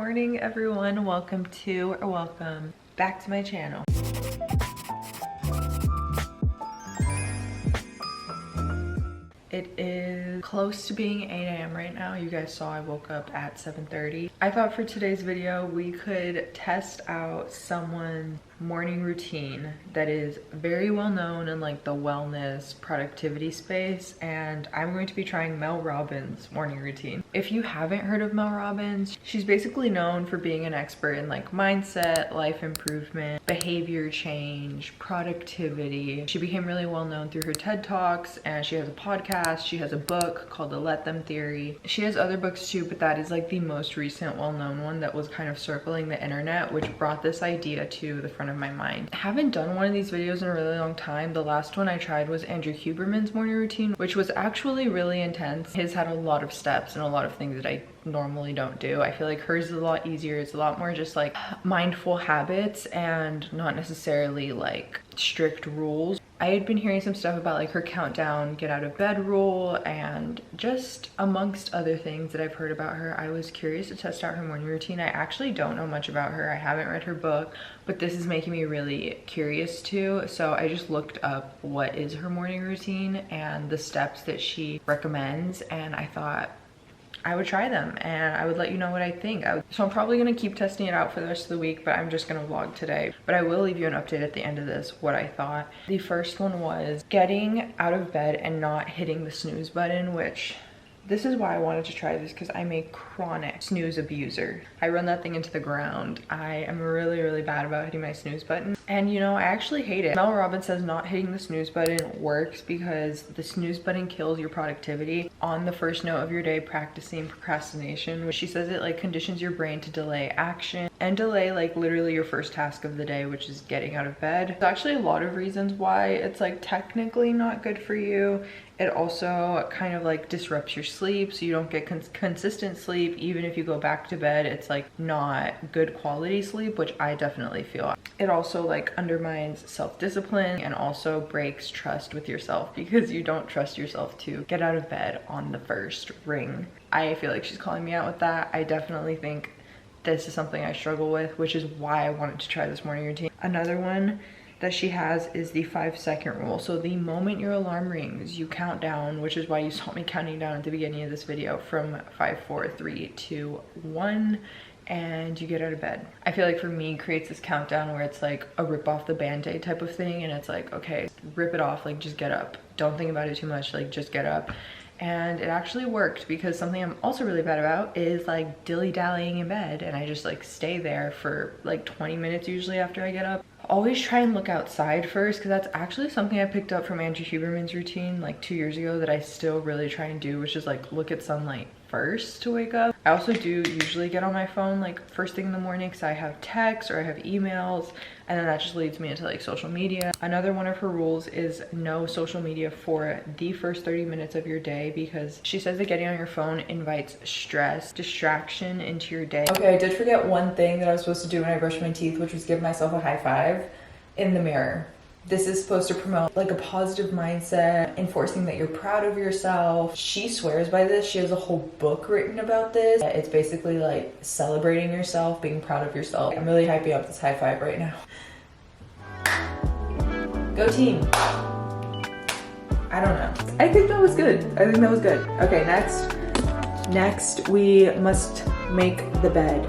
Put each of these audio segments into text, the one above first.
morning, everyone. Welcome back to my channel. It is close to being 8 a.m. right now. You guys saw I woke up at 7:30. I thought for today's video we could test out someone's morning routine that is very well known in like the wellness productivity space, and I'm going to be trying Mel Robbins morning routine. If you haven't heard of Mel Robbins, she's basically known for being an expert in like mindset, life improvement, behavior change, productivity. She became really well known through her TED Talks, and she has a podcast. She has a book called The Let Them Theory. She has other books too, but that is like the most recent well-known one that was kind of circling the internet, which brought this idea to the front of my mind. I haven't done one of these videos in a really long time. The last one I tried was Andrew Huberman's morning routine, which was actually really intense. His had a lot of steps and a lot of things that I normally don't do. I feel like hers is a lot easier. It's a lot more just like mindful habits and not necessarily like strict rules. I had been hearing some stuff about like her countdown, get out of bed rule, and just amongst other things that I've heard about her. I was curious to test out her morning routine. I actually don't know much about her. I haven't read her book, but this is making me really curious too. So I just looked up what is her morning routine and the steps that she recommends, and I thought I would try them and I would let you know what I think. So I'm probably gonna keep testing it out for the rest of the week, but I'm just gonna vlog today. But I will leave you an update at the end of this, what I thought. The first one was getting out of bed and not hitting the snooze button, which this is why I wanted to try this, because I'm a chronic snooze abuser. I run that thing into the ground. I am really bad about hitting my snooze button. And you know, I actually hate it. Mel Robbins says not hitting the snooze button works because the snooze button kills your productivity. On the first note of your day, practicing procrastination, which she says it like conditions your brain to delay action and delay like literally your first task of the day, which is getting out of bed. There's actually a lot of reasons why it's like technically not good for you. It also kind of like disrupts your sleep, so you don't get consistent sleep. Even if you go back to bed, it's like not good quality sleep, which I definitely feel. It also like undermines self-discipline and also breaks trust with yourself because you don't trust yourself to get out of bed on the first ring. I feel like she's calling me out with that. I definitely think this is something I struggle with, which is why I wanted to try this morning routine. Another one that she has is the 5-second rule. So the moment your alarm rings, you count down, which is why you saw me counting down at the beginning of this video, from 5, 4, 3, 2, 1, and you get out of bed. I feel like for me, it creates this countdown where it's like a rip off the band-aid type of thing, and it's like, okay, rip it off, like just get up. Don't think about it too much, like just get up. And it actually worked, because something I'm also really bad about is like dilly-dallying in bed, and I just like stay there for like 20 minutes usually after I get up. Always try and look outside first, because that's actually something I picked up from Andrew Huberman's routine like 2 years ago that I still really try and do, which is like look at sunlight first to wake up. I also do usually get on my phone like first thing in the morning because I have texts or I have emails, and then that just leads me into like social media. Another one of her rules is no social media for the first 30 minutes of your day, because she says that getting on your phone invites stress, distraction into your day. Okay, I did forget one thing that I was supposed to do when I brushed my teeth, which was give myself a high five in the mirror. This is supposed to promote like a positive mindset, enforcing that you're proud of yourself. She swears by this. She has a whole book written about this. It's basically like celebrating yourself, being proud of yourself. I'm really hyping up this high five right now. Go team. I don't know. I think that was good. Okay, next we must make the bed.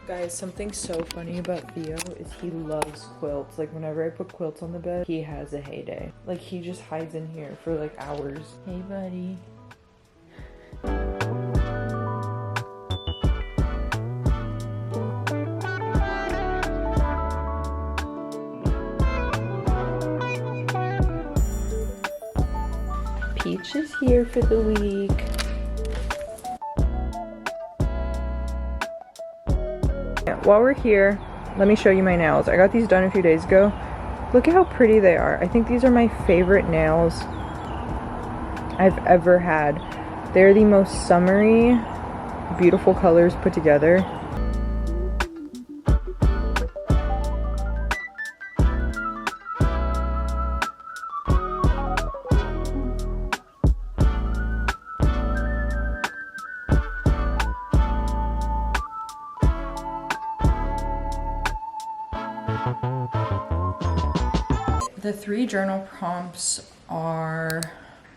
Guys, something so funny about Theo is he loves quilts. Like whenever I put quilts on the bed, he has a heyday. Like he just hides in here for like hours. Hey buddy. Peach is here for the week. While we're here, let me show you my nails. I got these done a few days ago. Look at how pretty they are. I think these are my favorite nails I've ever had. They're the most summery, beautiful colors put together. the 3 journal prompts are: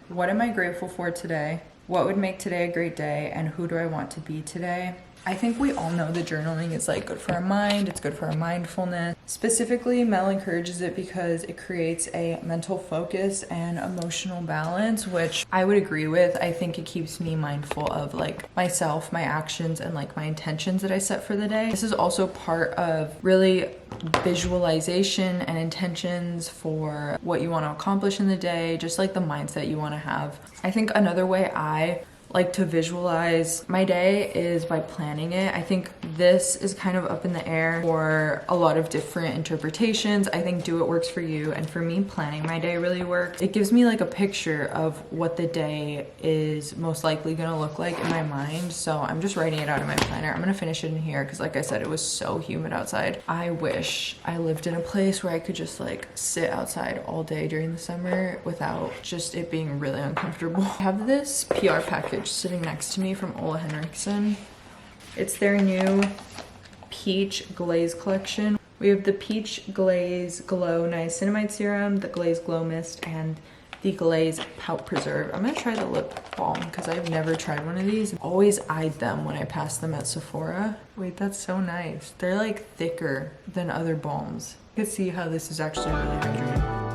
what am I grateful for today? What would make today a great day? And who do I want to be today? I think we all know that journaling is like good for our mind. It's good for our mindfulness. Specifically, Mel encourages it because it creates a mental focus and emotional balance, which I would agree with. I think it keeps me mindful of like myself, my actions, and like my intentions that I set for the day. This is also part of really visualization and intentions for what you want to accomplish in the day, just like the mindset you want to have. I think another way I like to visualize my day is by planning it. I think this is kind of up in the air for a lot of different interpretations. I think do what works for you, and for me, planning my day really works. It gives me like a picture of what the day is most likely gonna look like in my mind. So I'm just writing it out in my planner. I'm gonna finish it in here because like I said, it was so humid outside. I wish I lived in a place where I could just like sit outside all day during the summer without just it being really uncomfortable. I have this PR package sitting next to me from Ole Henriksen. It's their new peach glaze collection. We have the peach glaze glow niacinamide serum, the glaze glow mist, and the glaze pout preserve. I'm gonna try the lip balm because I've never tried one of these. I've always eyed them when I pass them at Sephora. Wait, that's so nice. They're like thicker than other balms. You can see how this is actually really hydrating.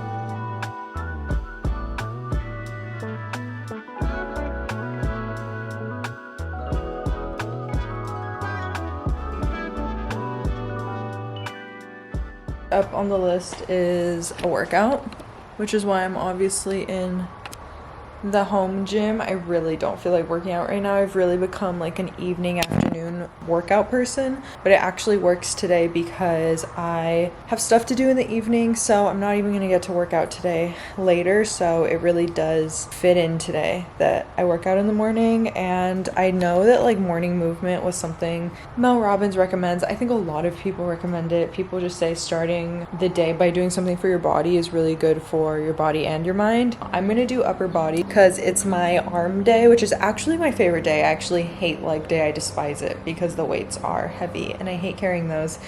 Up on the list is a workout, which is why I'm obviously in the home gym. I really don't feel like working out right now. I've really become like an evening, afternoon workout person, but it actually works today because I have stuff to do in the evening, so I'm not even gonna get to work out today later. So it really does fit in today that I work out in the morning. And I know that like morning movement was something Mel Robbins recommends. I think a lot of people recommend it. People just say starting the day by doing something for your body is really good for your body and your mind. I'm gonna do upper body because it's my arm day, which is actually my favorite day. I actually hate leg day. I despise it because the weights are heavy and I hate carrying those.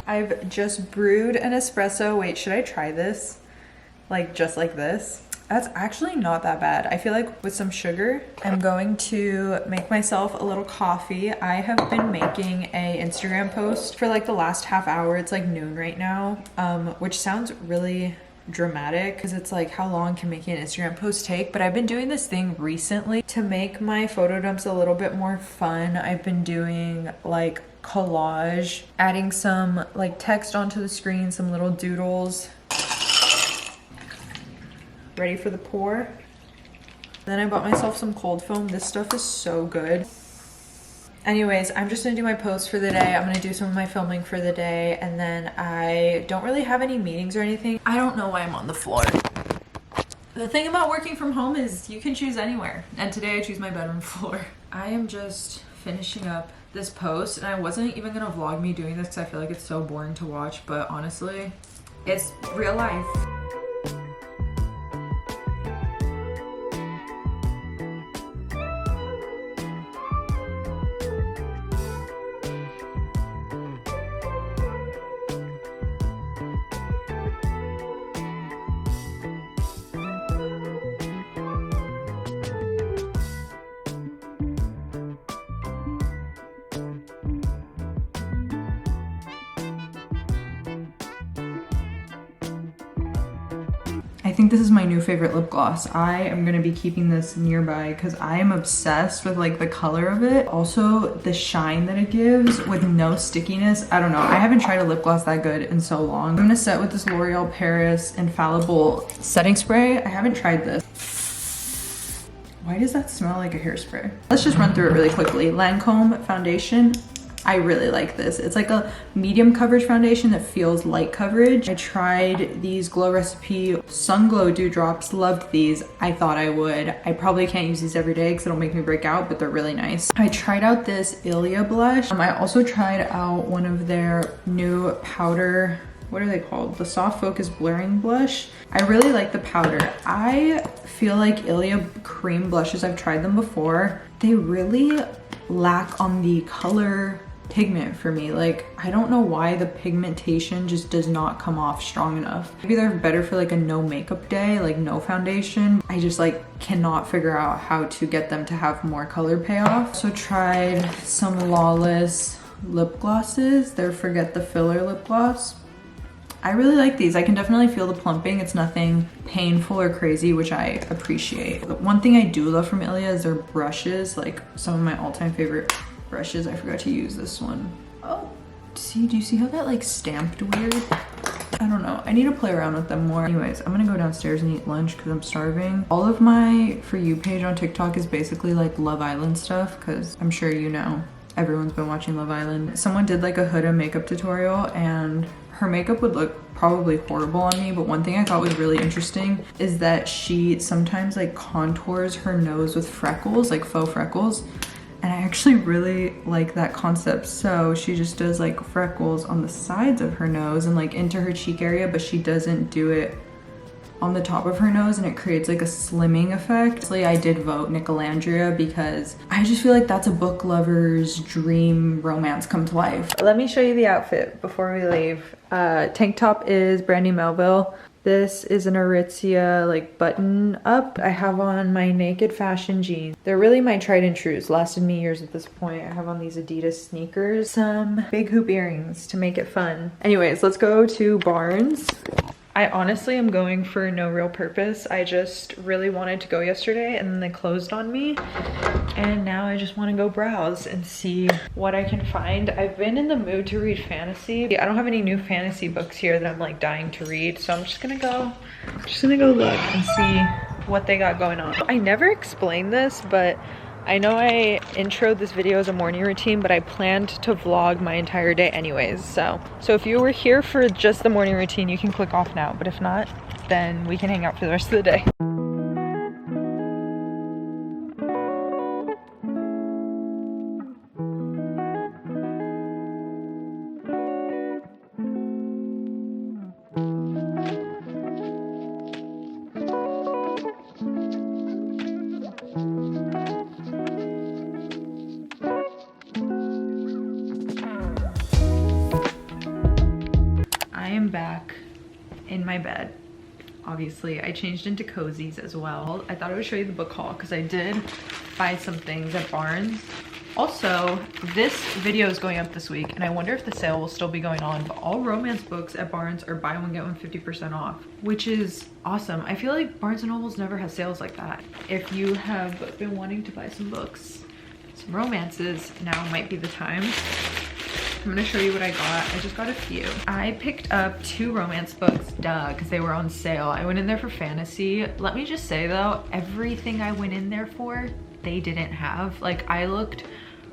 I've just brewed an espresso. Wait, should I try this? Like just like this? That's actually not that bad. I feel like with some sugar, I'm going to make myself a little coffee. I have been making a Instagram post for like the last half hour. It's like noon right now, which sounds really dramatic because it's like how long can making an Instagram post take? But I've been doing this thing recently to make my photo dumps a little bit more fun. I've been doing like collage, adding some like text onto the screen, some little doodles. Ready for the pour. Then I bought myself some cold foam. This stuff is so good. Anyways, I'm just gonna do my post for the day. I'm gonna do some of my filming for the day, and then I don't really have any meetings or anything. I don't know why I'm on the floor. The thing about working from home is you can choose anywhere, and today I choose my bedroom floor. I am just finishing up this post, and I wasn't even gonna vlog me doing this because I feel like it's so boring to watch, but honestly, it's real life. I think this is my new favorite lip gloss. I am gonna be keeping this nearby because I am obsessed with like the color of it. Also the shine that it gives with no stickiness. I don't know, I haven't tried a lip gloss that good in so long. I'm gonna set with this L'Oreal Paris Infallible setting spray. I haven't tried this. Why does that smell like a hairspray? Let's just run through it really quickly. Lancome foundation. I really like this. It's like a medium coverage foundation that feels light coverage. I tried these Glow Recipe Sun Glow Dewdrops, loved these. I thought I would. I probably can't use these every day because it'll make me break out, but they're really nice. I tried out this Ilia blush. I also tried out one of their new powder, what are they called? The Soft Focus Blurring Blush. I really like the powder. I feel like Ilia cream blushes, I've tried them before, they really lack on the color pigment for me. Like, I don't know why the pigmentation just does not come off strong enough. Maybe they're better for like a no makeup day, like no foundation. I just like cannot figure out how to get them to have more color payoff. So tried some Lawless lip glosses. They're Forget the Filler lip gloss. I really like these. I can definitely feel the plumping. It's nothing painful or crazy, which I appreciate. But one thing I do love from Ilia is their brushes, like some of my all-time favorite brushes. I forgot to use this one. Oh, see, do you see how that like stamped weird? I don't know. I need to play around with them more. Anyways, I'm gonna go downstairs and eat lunch because I'm starving. All of my For You page on TikTok is basically like Love Island stuff because I'm sure you know everyone's been watching Love Island. Someone did like a Huda makeup tutorial and her makeup would look probably horrible on me, but one thing I thought was really interesting is that she sometimes like contours her nose with freckles, like faux freckles. And I actually really like that concept. So she just does like freckles on the sides of her nose and like into her cheek area, but she doesn't do it on the top of her nose, and it creates like a slimming effect. Actually, I did vote Nicolandria because I just feel like that's a book lover's dream romance come to life. Let me show you the outfit before we leave. Tank top is Brandy Melville. This is an Aritzia like button up. I have on my Naked Fashion jeans. They're really my tried and trues, lasted me years at this point. I have on these Adidas sneakers, some big hoop earrings to make it fun. Anyways, let's go to Barnes. I honestly am going for no real purpose. I just really wanted to go yesterday and then they closed on me. And now I just want to go browse and see what I can find. I've been in the mood to read fantasy. I don't have any new fantasy books here that I'm like dying to read. So I'm just gonna go look and see what they got going on. I never explained this, but I know I introed this video as a morning routine, but I planned to vlog my entire day anyways. So if you were here for just the morning routine, you can click off now. But if not, then we can hang out for the rest of the day. Back in my bed. Obviously, I changed into cozies as well. I thought I would show you the book haul because I did buy some things at Barnes. Also, this video is going up this week and I wonder if the sale will still be going on, but all romance books at Barnes are buy one get one 50% off, which is awesome. I feel like Barnes & Noble's never has sales like that. If you have been wanting to buy some books, some romances, now might be the time. I'm gonna show you what I got. I just got a few. I picked up 2 romance books, because they were on sale. I went in there for fantasy. Let me just say though, everything I went in there for, they didn't have. Like, I looked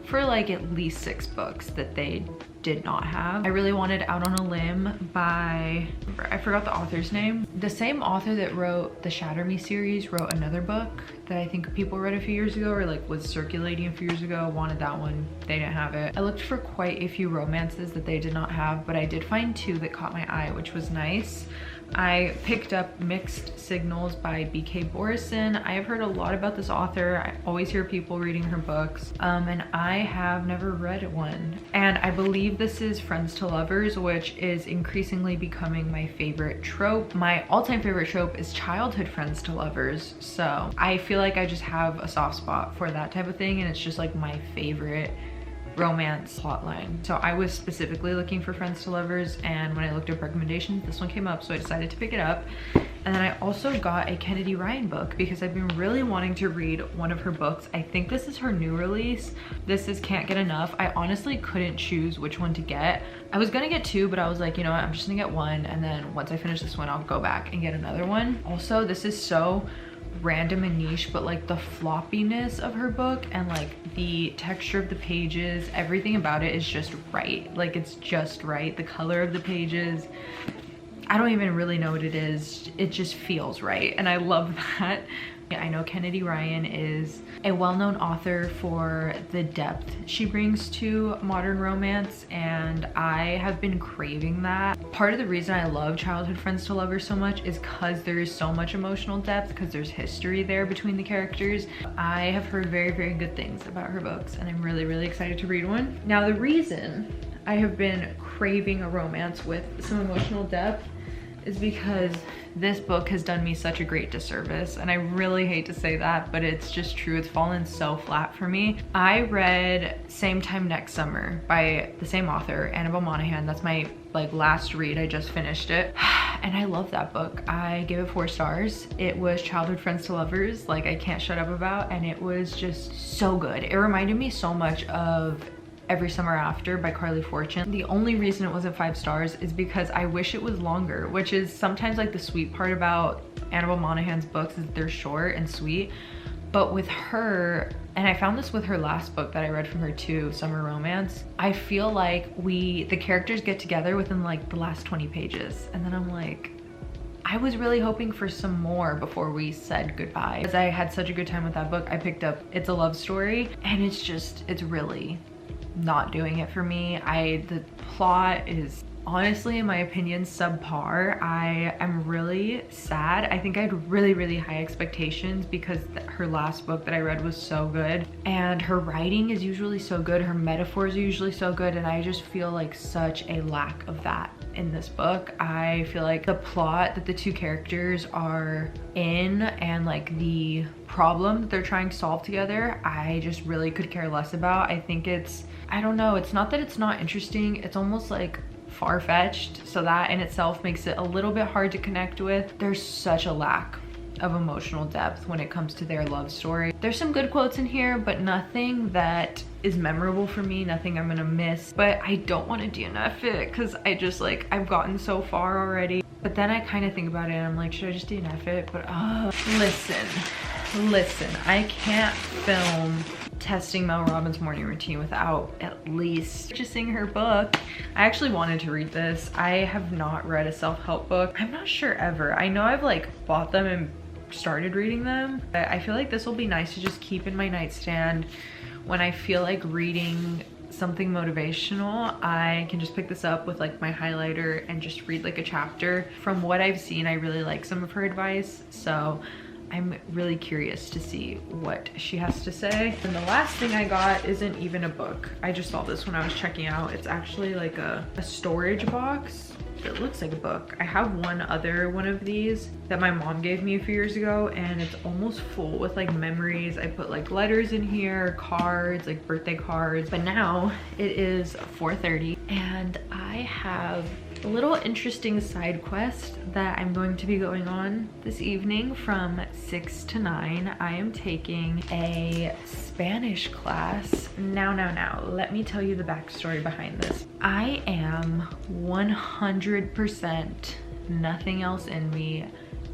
for like at least 6 books that they did not have. I really wanted Out on a Limb by, I forgot the author's name. The same author that wrote the Shatter Me series wrote another book that I think people read a few years ago, or like was circulating a few years ago. Wanted that one, they didn't have it. I looked for quite a few romances that they did not have, but I did find 2 that caught my eye, which was nice. I picked up Mixed Signals by B.K. Borison. I have heard a lot about this author. I always hear people reading her books, and I have never read one. And I believe this is Friends to Lovers, which is increasingly becoming my favorite trope. My all-time favorite trope is childhood friends to lovers. So I feel like I just have a soft spot for that type of thing, and it's just like my favorite romance plotline. So I was specifically looking for Friends to Lovers, and when I looked up recommendations, this one came up, so I decided to pick it up. And then I also got a Kennedy Ryan book because I've been really wanting to read one of her books. I think this is her new release. This is Can't Get Enough. I honestly couldn't choose which one to get. I was gonna get 2, but I was like, you know what, I'm just gonna get 1, and then once I finish this one, I'll go back and get another one. Also, this is so random and niche, but like the floppiness of her book and like the texture of the pages, everything about it is just right. Like it's just right. The color of the pages, I don't even really know what it is. It just feels right, and I love that. I know Kennedy Ryan is a well-known author for the depth she brings to modern romance, and I have been craving that. Part of the reason I love Childhood Friends to Lovers so much is because there is so much emotional depth, because there's history there between the characters. I have heard very, very good things about her books, and I'm really, really excited to read one. Now, the reason I have been craving a romance with some emotional depth is because this book has done me such a great disservice, and I really hate to say that, but it's just true. It's fallen so flat for me. I read Same Time Next Summer by the same author, Annabelle Monaghan. That's my like last read. I just finished it and I love that book. I gave it 4 stars. It was Childhood Friends to Lovers, like I can't shut up about, and it was just so good. It reminded me so much of Every Summer After by Carly Fortune. The only reason it wasn't 5 stars is because I wish it was longer, which is sometimes like the sweet part about Annabelle Monaghan's books is they're short and sweet. But with her, and I found this with her last book that I read from her too, Summer Romance, I feel like the characters get together within like the last 20 pages. And then I'm like, I was really hoping for some more before we said goodbye. Because I had such a good time with that book, I picked up It's a Love Story, and it's really not doing it for me. The plot is honestly, in my opinion, subpar. I am really sad. I think I had really, really high expectations because her last book that I read was so good, and her writing is usually so good, her metaphors are usually so good, and I just feel like such a lack of that in this book. I feel like the plot that the 2 characters are in and like the problem that they're trying to solve together, I just really could care less about. I think I don't know, it's not that it's not interesting, it's almost like far-fetched, so that in itself makes it a little bit hard to connect with. There's such a lack of emotional depth when it comes to their love story. There's some good quotes in here, but nothing that is memorable for me, nothing I'm gonna miss. But I don't want to DNF it because I just like, I've gotten so far already. But then I kind of think about it and I'm like, should I just DNF it? But listen, I can't film testing Mel Robbins Morning Routine without at least purchasing her book. I actually wanted to read this. I have not read a self-help book. I'm not sure ever. I know I've like bought them and started reading them, but I feel like this will be nice to just keep in my nightstand when I feel like reading something motivational. I can just pick this up with like my highlighter and just read like a chapter. From what I've seen, I really like some of her advice, so I'm really curious to see what she has to say. And the last thing I got isn't even a book. I just saw this when I was checking out. It's actually like a storage box. It looks like a book. I have one of these that my mom gave me a few years ago, and it's almost full with like memories. I put like letters in here, cards, like birthday cards. But now it is 4:30 and I have a little interesting side quest that I'm going to be going on this evening from 6 to 9. I am taking a Spanish class. Now, let me tell you the backstory behind this. I am 100% nothing else in me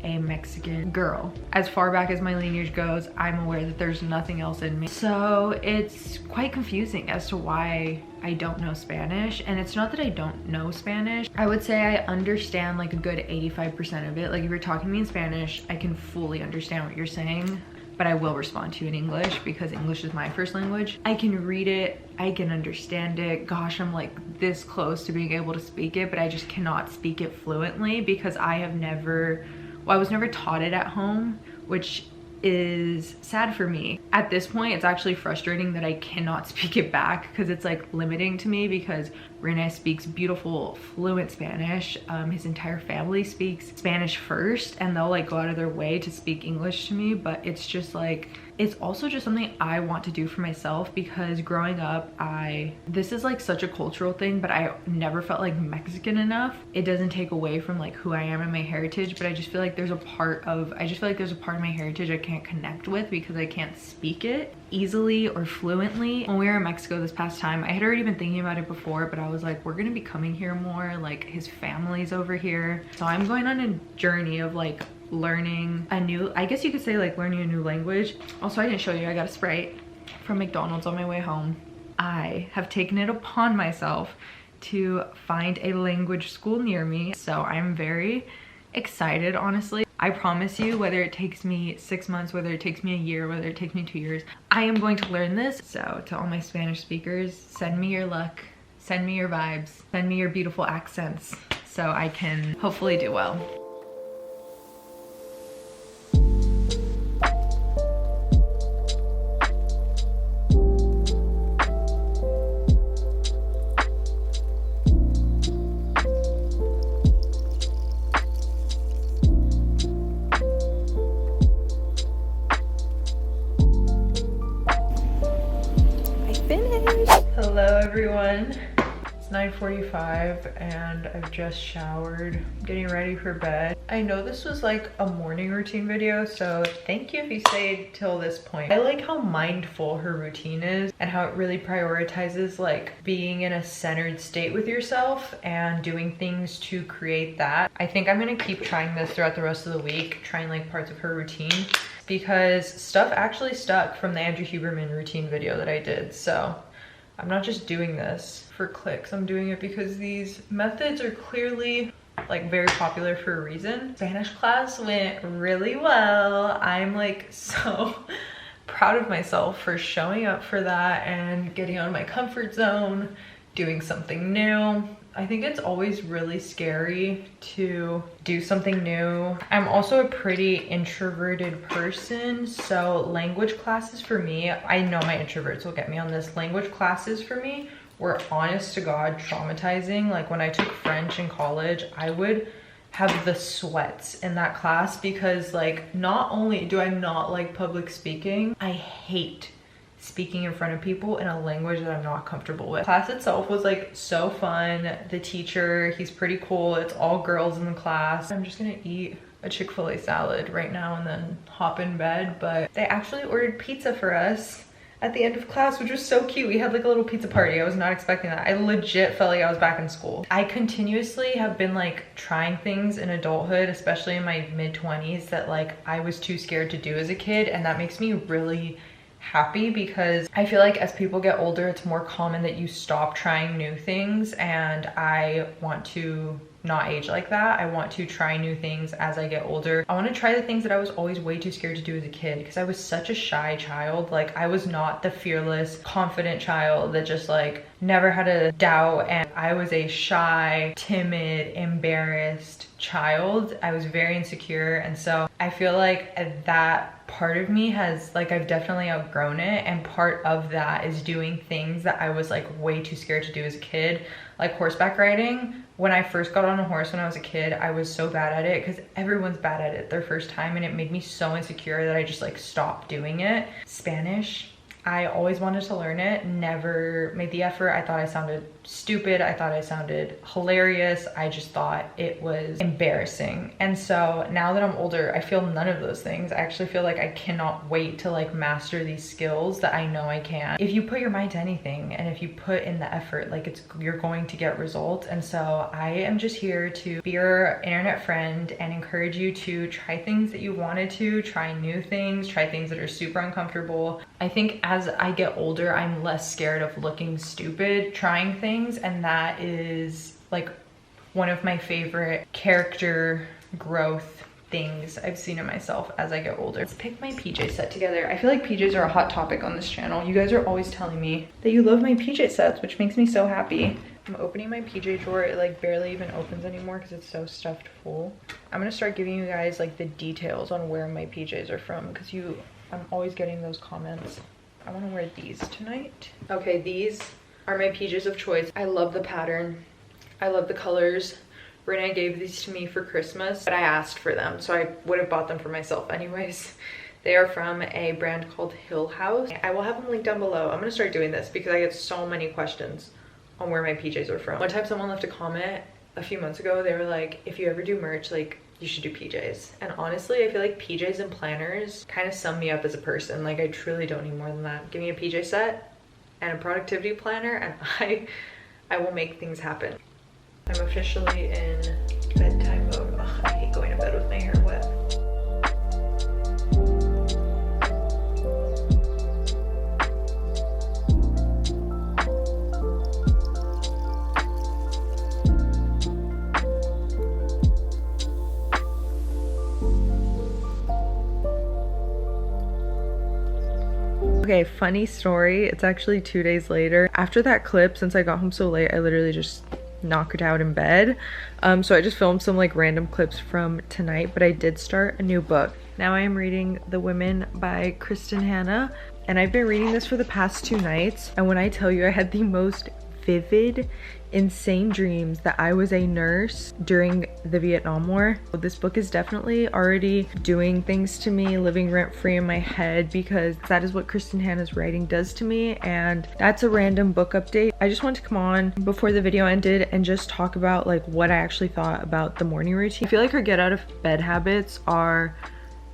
a Mexican girl. As far back as my lineage goes, I'm aware that there's nothing else in me. So it's quite confusing as to why I don't know Spanish. And it's not that I don't know Spanish. I would say I understand like a good 85% of it. Like if you're talking to me in Spanish, I can fully understand what you're saying, but I will respond to you in English because English is my first language. I can read it, I can understand it. Gosh, I'm like this close to being able to speak it, but I just cannot speak it fluently because I was never taught it at home, which is sad for me. At this point, it's actually frustrating that I cannot speak it back because it's like limiting to me, because Rene speaks beautiful, fluent Spanish. His entire family speaks Spanish first, and they'll like go out of their way to speak English to me, but it's just like, it's also just something I want to do for myself because growing up, this is like such a cultural thing, but I never felt like Mexican enough. It doesn't take away from like who I am and my heritage, but I just feel like there's a part of my heritage I can't connect with because I can't speak it easily or fluently. When we were in Mexico this past time, I had already been thinking about it before, but I was like, we're gonna be coming here more, like his family's over here. So I'm going on a journey of like learning a new, I guess you could say like learning a new language. Also, I didn't show you, I got a Sprite from McDonald's on my way home. I have taken it upon myself to find a language school near me. So I'm very excited, honestly. I promise you, whether it takes me 6 months, whether it takes me a year, whether it takes me 2 years, I am going to learn this. So to all my Spanish speakers, send me your luck, send me your vibes, send me your beautiful accents so I can hopefully do well. Hello everyone, it's 9:45 and I've just showered, getting ready for bed. I know this was like a morning routine video, so thank you if you stayed till this point. I like how mindful her routine is and how it really prioritizes like being in a centered state with yourself and doing things to create that. I think I'm gonna keep trying this throughout the rest of the week, trying like parts of her routine, because stuff actually stuck from the Andrew Huberman routine video that I did. So I'm not just doing this for clicks. I'm doing it because these methods are clearly like very popular for a reason. Spanish class went really well. I'm like so proud of myself for showing up for that and getting out of my comfort zone, doing something new. I think it's always really scary to do something new. I'm also a pretty introverted person, so language classes for me, I know my introverts will get me on this. Language classes for me were honest to God traumatizing. Like when I took French in college, I would have the sweats in that class because like not only do I not like public speaking, I hate speaking in front of people in a language that I'm not comfortable with. Class itself was like so fun. The teacher, he's pretty cool. It's all girls in the class. I'm just gonna eat a Chick-fil-A salad right now and then hop in bed, but they actually ordered pizza for us at the end of class, which was so cute. We had like a little pizza party. I was not expecting that. I legit felt like I was back in school. I continuously have been like trying things in adulthood, especially in my mid-20s, that like I was too scared to do as a kid, and that makes me really happy because I feel like as people get older, it's more common that you stop trying new things, and I want to not age like that. I want to try new things as I get older. I want to try the things that I was always way too scared to do as a kid because I was such a shy child. Like I was not the fearless, confident child that just like never had a doubt, and I was a shy, timid, embarrassed child. I was very insecure, and so I feel like that part of me has like, I've definitely outgrown it, and part of that is doing things that I was like way too scared to do as a kid, like horseback riding. When I first got on a horse when I was a kid, I was so bad at it because everyone's bad at it their first time, and it made me so insecure that I just like stopped doing it. Spanish, I always wanted to learn it, never made the effort. I thought I sounded stupid. I thought I sounded hilarious. I just thought it was embarrassing. And so now that I'm older, I feel none of those things. I actually feel like I cannot wait to like master these skills that I know I can. If you put your mind to anything and if you put in the effort, like you're going to get results. And so I am just here to be your internet friend and encourage you to try things that you wanted to, try new things, try things that are super uncomfortable. I think as I get older, I'm less scared of looking stupid trying things, and that is like one of my favorite character growth things I've seen in myself as I get older. Let's pick my PJ set together. I feel like PJs are a hot topic on this channel. You guys are always telling me that you love my PJ sets, which makes me so happy. I'm opening my PJ drawer. It like barely even opens anymore because it's so stuffed full. I'm gonna start giving you guys like the details on where my PJs are from because I'm always getting those comments. I want to wear these tonight. Okay, these are my PJs of choice. I love the pattern. I love the colors. Renee gave these to me for Christmas, but I asked for them, so I would have bought them for myself anyways. They are from a brand called Hill House. I will have them linked down below. I'm gonna start doing this because I get so many questions on where my PJs are from. One time someone left a comment a few months ago. They were like, if you ever do merch, like you should do PJs. And honestly, I feel like PJs and planners kind of sum me up as a person. Like I truly don't need more than that. Give me a PJ set and a productivity planner and I will make things happen. I'm officially in bedtime mode. Ugh, I hate going to bed with my hair wet. Okay, funny story. It's actually 2 days later. After that clip, since I got home so late, I literally just knocked out in bed. So I just filmed some like random clips from tonight, but I did start a new book. Now I am reading The Women by Kristen Hanna, and I've been reading this for the past 2 nights. And when I tell you I had the most vivid, insane dreams that I was a nurse during the Vietnam War. This book is definitely already doing things to me, living rent-free in my head, because that is what Kristen Hanna's writing does to me. And that's a random book update. I just wanted to come on before the video ended and just talk about like what I actually thought about the morning routine. I feel like her get out of bed habits are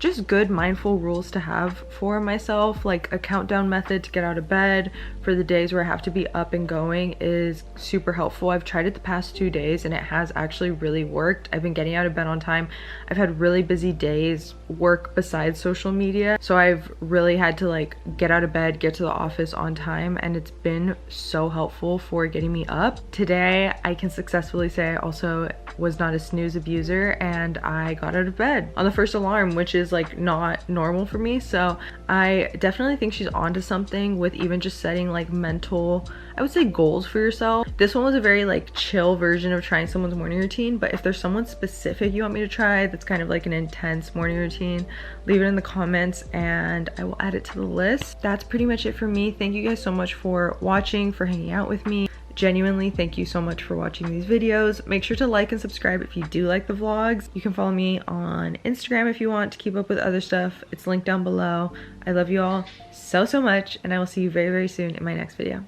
just good mindful rules to have for myself. Like a countdown method to get out of bed for the days where I have to be up and going is super helpful. I've tried it the past 2 days and it has actually really worked. I've been getting out of bed on time. I've had really busy days, work besides social media, so I've really had to like get out of bed, get to the office on time, and it's been so helpful for getting me up. Today I can successfully say I also was not a snooze abuser and I got out of bed on the first alarm, which is like not normal for me. So I definitely think she's onto something with even just setting like mental, I would say, goals for yourself. This one was a very like chill version of trying someone's morning routine, but if there's someone specific you want me to try that's kind of like an intense morning routine, leave it in the comments and I will add it to the list. That's pretty much it for me. Thank you guys so much for watching, for hanging out with me. Genuinely, thank you so much for watching these videos. Make sure to like and subscribe if you do like the vlogs. You can follow me on Instagram if you want to keep up with other stuff. It's linked down below. I love you all so much, and I will see you very, very soon in my next video.